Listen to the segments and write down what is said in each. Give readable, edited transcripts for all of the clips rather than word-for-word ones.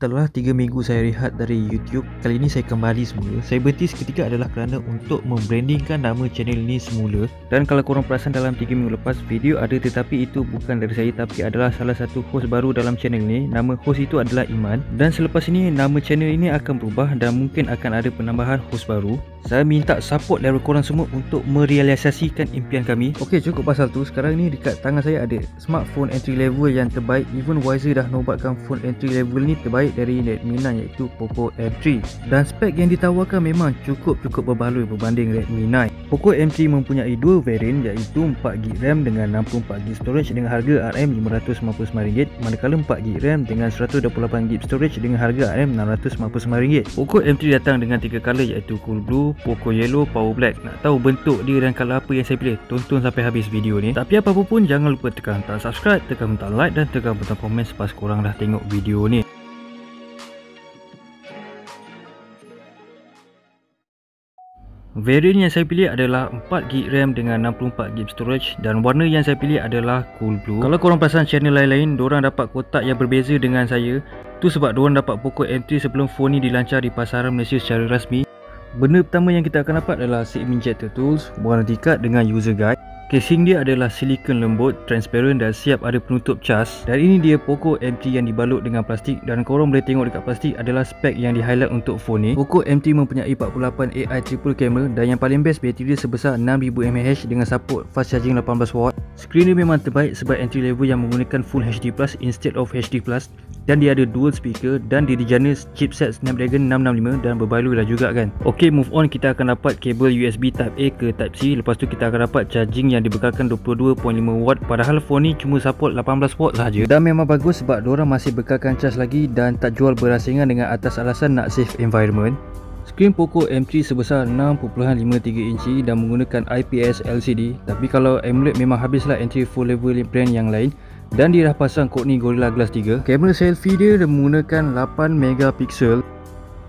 Setelah 3 minggu saya rehat dari YouTube, kali ini saya kembali semula. Saya berhenti seketika adalah kerana untuk membrandingkan nama channel ini semula. Dan kalau korang perasan dalam 3 minggu lepas, video ada tetapi itu bukan dari saya, tapi adalah salah satu host baru dalam channel ini. Nama host itu adalah Iman. Dan selepas ini, nama channel ini akan berubah dan mungkin akan ada penambahan host baru. Saya minta support dari korang semua untuk merealisasikan impian kami. Okey, cukup pasal tu. Sekarang ni dekat tangan saya ada smartphone entry level yang terbaik. Even Wiser dah nobatkan phone entry level ni terbaik dari Redmi 9 iaitu Poco M3. Dan spek yang ditawarkan memang cukup berbaloi berbanding Redmi 9. Poco M3 mempunyai dua variant iaitu 4GB RAM dengan 64GB storage dengan harga RM599, manakala 4GB RAM dengan 128GB storage dengan harga RM699. Poco M3 datang dengan 3 color iaitu Cool Blue, Poco Yellow, Power Black. Nak tahu bentuk dia dan color apa yang saya pilih? Tonton sampai habis video ni. Tapi apa pun jangan lupa tekan butang subscribe, tekan butang like dan tekan butang komen selepas korang dah tengok video ni. Variant yang saya pilih adalah 4GB RAM dengan 64GB storage dan warna yang saya pilih adalah Cool Blue. Kalau korang perasan channel lain-lain, diorang dapat kotak yang berbeza dengan saya. Tu sebab diorang dapat Poco M3 sebelum phone ni dilancar di pasaran Malaysia secara rasmi. Benda pertama yang kita akan dapat adalah SIM injector tools, warranty card dengan user guide. Casing dia adalah silikon lembut, transparent dan siap ada penutup cas. Dan ini dia Poco M3 yang dibalut dengan plastik dan korang boleh tengok dekat plastik adalah spek yang di highlight untuk phone ni. Poco M3 mempunyai 48 AI triple camera dan yang paling best bateri dia sebesar 6000 mAh dengan support fast charging 18W. Skrin dia memang terbaik sebab entry level yang menggunakan Full HD Plus instead of HD Plus. Dan dia ada dual speaker dan dia dijana chipset Snapdragon 665 dan berbaloi lah juga kan. Ok, move on, kita akan dapat kabel USB Type A ke Type C. Lepas tu kita akan dapat charging yang dibekalkan 22.5W, padahal phone ni cuma support 18W sahaja. Dan memang bagus sebab diorang masih bekalkan cas lagi dan tak jual berasingan dengan atas alasan nak save environment. Skrin Poco M3 sebesar 6.53 inci dan menggunakan IPS LCD. Tapi kalau AMOLED memang habislah entry full level brand yang lain. Dan dia dah pasang kod ni Gorilla Glass 3. Kamera selfie dia menggunakan 8MP.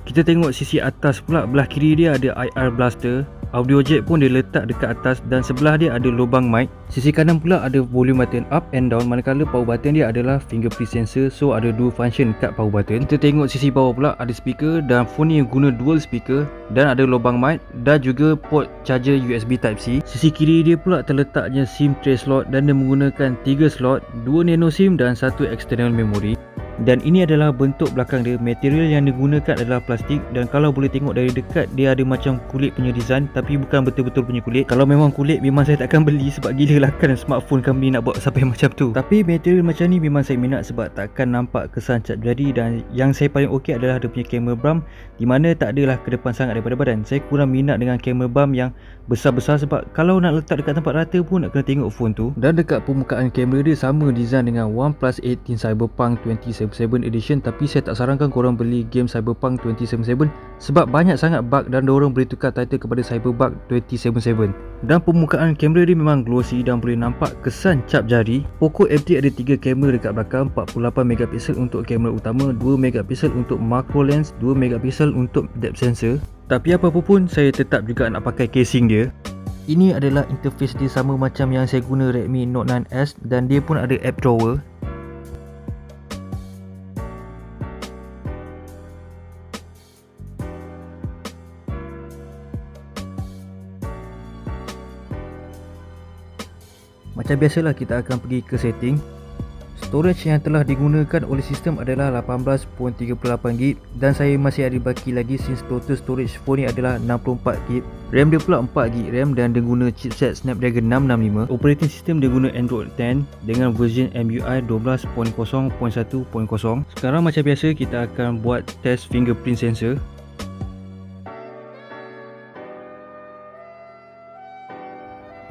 Kita tengok sisi atas pula, belah kiri dia ada IR blaster. Audio jack pun dia letak dekat atas dan sebelah dia ada lubang mic. Sisi kanan pula ada volume button up and down, manakala power button dia adalah fingerprint sensor, so ada dua function kat power button. Kita tengok sisi bawah pula ada speaker dan phone ni guna dual speaker dan ada lubang mic dan juga port charger USB Type C. Sisi kiri dia pula terletaknya SIM tray slot dan dia menggunakan 3 slot, 2 nano SIM dan 1 external memory. Dan ini adalah bentuk belakang dia. Material yang digunakan adalah plastik dan kalau boleh tengok dari dekat dia ada macam kulit punya design, tapi bukan betul-betul punya kulit. Kalau memang kulit memang saya takkan beli sebab gila lah kan smartphone company nak buat sampai macam tu. Tapi material macam ni memang saya minat sebab takkan nampak kesan cap jari. Dan yang saya paling okey adalah dia punya camera bump, di mana tak adalah ke depan sangat daripada badan. Saya kurang minat dengan camera bump yang besar-besar sebab kalau nak letak dekat tempat rata pun nak kena tengok phone tu. Dan dekat permukaan kamera dia sama design dengan OnePlus 18 Cyberpunk 2077 edition, tapi saya tak sarankan korang beli game Cyberpunk 2077 sebab banyak sangat bug dan diorang boleh tukar title kepada Cyberpunk 2077. Dan permukaan kamera dia memang glossy dan boleh nampak kesan cap jari. Poco M3 ada 3 kamera dekat belakang, 48MP untuk kamera utama, 2MP untuk macro lens, 2MP untuk depth sensor. Tapi apa-apa pun saya tetap juga nak pakai casing dia. Ini adalah interface dia sama macam yang saya guna Redmi Note 9S dan dia pun ada app drawer. Macam biasalah kita akan pergi ke setting. Storage yang telah digunakan oleh sistem adalah 18.38GB dan saya masih ada baki lagi since total storage phone ni adalah 64GB. RAM dia pula 4GB RAM dan dia guna chipset Snapdragon 665. Operating system dia guna Android 10 dengan version MIUI 12.0.1.0. Sekarang macam biasa kita akan buat test fingerprint sensor.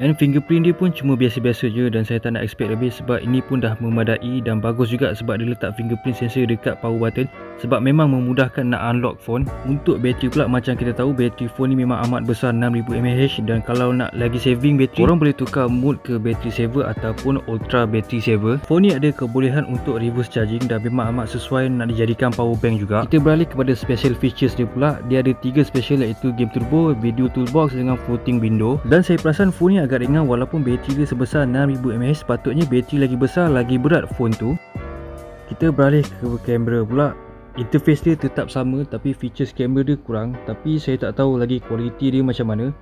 Dan fingerprint dia pun cuma biasa-biasa je dan saya tak nak expect lebih sebab ini pun dah memadai dan bagus juga sebab dia letak fingerprint sensor dekat power button sebab memang memudahkan nak unlock phone. Untuk bateri pula, macam kita tahu bateri phone ni memang amat besar 6000 mAh dan kalau nak lagi saving bateri, korang boleh tukar mode ke battery saver ataupun ultra battery saver. Phone ni ada kebolehan untuk reverse charging dan memang amat sesuai nak dijadikan power bank juga. Kita beralih kepada special features dia pula. Dia ada 3 special iaitu game turbo, video toolbox dengan floating window. Dan saya perasan phone ni agak ringan walaupun bateri dia sebesar 6000 mAh. Sepatutnya bateri lagi besar, lagi berat phone tu. Kita beralih ke kamera pula. Interface dia tetap sama tapi features kamera dia kurang, tapi saya tak tahu lagi kualiti dia macam mana.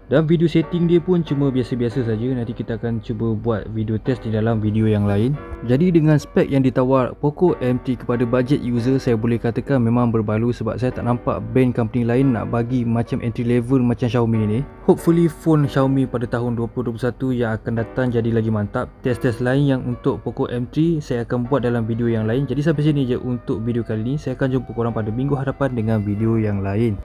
Dan video setting dia pun cuma biasa-biasa saja. Nanti kita akan cuba buat video test di dalam video yang lain. Jadi dengan spek yang ditawar Poco M3 kepada budget user, saya boleh katakan memang berbaloi sebab saya tak nampak brand company lain nak bagi macam entry level macam Xiaomi ni. Hopefully phone Xiaomi pada tahun 2021 yang akan datang jadi lagi mantap. Test-test lain yang untuk Poco M3 saya akan buat dalam video yang lain. Jadi sampai sini je untuk video kali ni. Saya akan jumpa korang pada minggu hadapan dengan video yang lain.